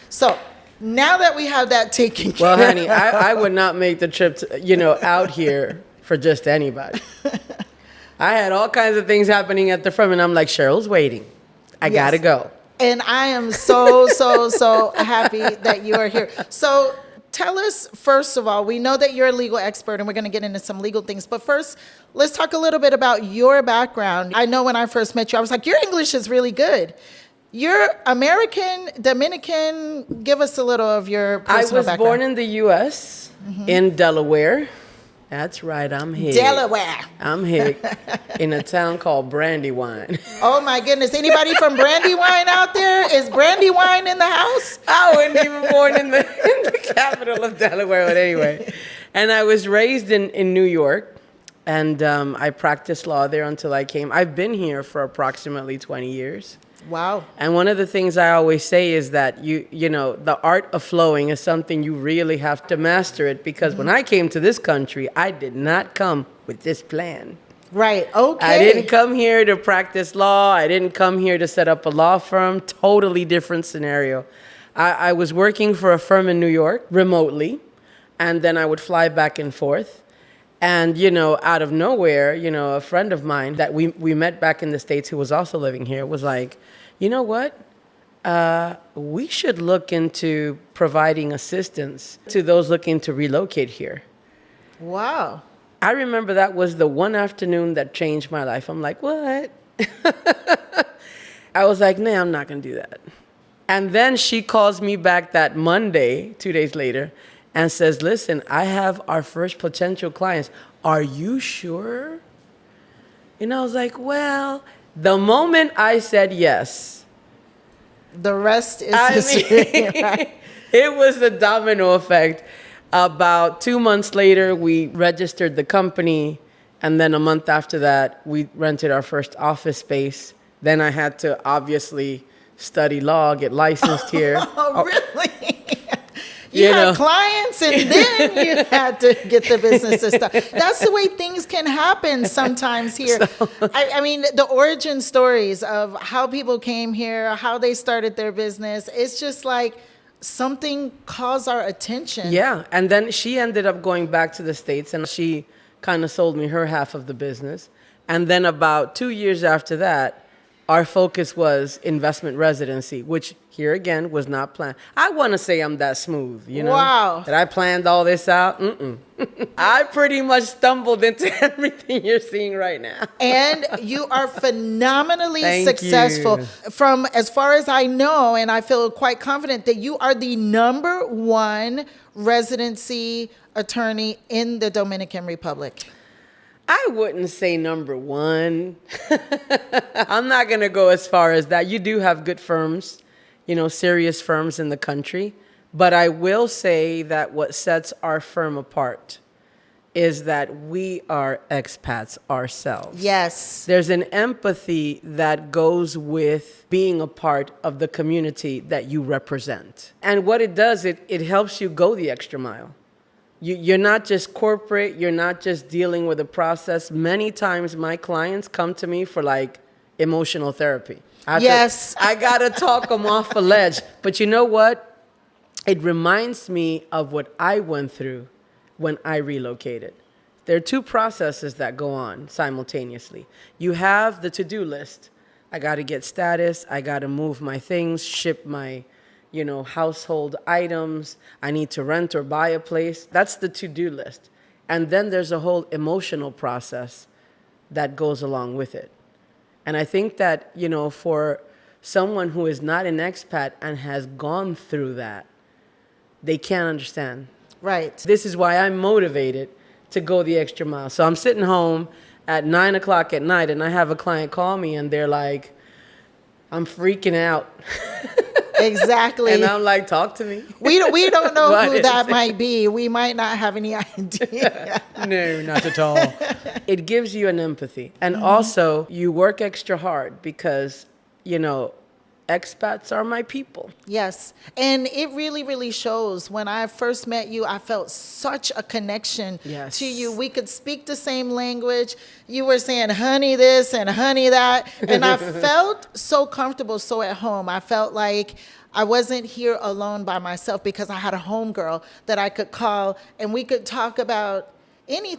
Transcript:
So now that we have that taken care Well, honey, I would not make the trip to, out here for just anybody. I had all kinds of things happening at the front, and I'm like, Cheryl's waiting. I got to go. And I am so, so happy that you are here. So tell us, first of all, we know that you're a legal expert, and we're going to get into some legal things. But first, let's talk a little bit about your background. I know when I first met you, I was like, your English is really good. You're American, Dominican. Give us a little of your personal background. I was born in the U.S., in Delaware. That's right, I'm here. Delaware. I'm here in a town called Brandywine. Oh my goodness. Anybody from Brandywine out there? Is Brandywine in the house? I wasn't even born in the capital of Delaware, but anyway. And I was raised in New York, and I practiced law there until I came. I've been here for approximately 20 years. Wow. And one of the things I always say is that the art of flowing is something you really have to master it, because when I came to this country, I did not come with this plan. Right. Okay. I didn't come here to practice law. I didn't come here to set up a law firm. Totally different scenario. I was working for a firm in New York remotely, and then I would fly back and forth. And, out of nowhere, a friend of mine that we met back in the States who was also living here was like, you know what? We should look into providing assistance to those looking to relocate here. Wow. I remember that was the one afternoon that changed my life. I'm like, what? I was like, nah, I'm not going to do that. And then she calls me back that Monday, 2 days later, and says, listen, I have our first potential clients. Are you sure? And I was like, well, the moment I said yes, the rest is history, right? It was a domino effect. About 2 months later, we registered the company. And then a month after that, we rented our first office space. Then I had to obviously study law, get licensed here. Oh, really? You had clients, and then you had to get the business and stuff. That's the way things can happen sometimes here. I mean, the origin stories of how people came here, how they started their business, it's just like something calls our attention. Yeah, and then she ended up going back to the States, and she kind of sold me her half of the business. And then about 2 years after that, our focus was investment residency, which here again was not planned. I want to say I'm that smooth, Wow. That I planned all this out. I pretty much stumbled into everything you're seeing right now. And you are phenomenally Thank successful. you. From as far as I know, and I feel quite confident that you are the #1 residency attorney in the Dominican Republic. I wouldn't say #1. I'm not going to go as far as that. You do have good firms, serious firms in the country. But I will say that what sets our firm apart is that we are expats ourselves. Yes. There's an empathy that goes with being a part of the community that you represent. And what it does, it helps you go the extra mile. You're not just corporate. You're not just dealing with a process. Many times my clients come to me for like emotional therapy. I got to talk them off a ledge. But you know what? It reminds me of what I went through when I relocated. There are two processes that go on simultaneously. You have the to-do list. I got to get status. I got to move my things, ship my household items. I need to rent or buy a place. That's the to-do list. And then there's a whole emotional process that goes along with it. And I think that, for someone who is not an expat and has gone through that, they can't understand. Right. This is why I'm motivated to go the extra mile. So I'm sitting home at 9 o'clock at night, and I have a client call me, and they're like, I'm freaking out. Exactly. And I'm like, talk to me. We don't know who that might be. We might not have any idea. No, not at all. It gives you an empathy. And also, you work extra hard because, expats are my people. Yes. And it really, really shows. When I first met you, I felt such a connection to you. We could speak the same language. You were saying honey this and honey that. And I felt so comfortable, so at home. I felt like I wasn't here alone by myself because I had a homegirl that I could call and we could talk about anything.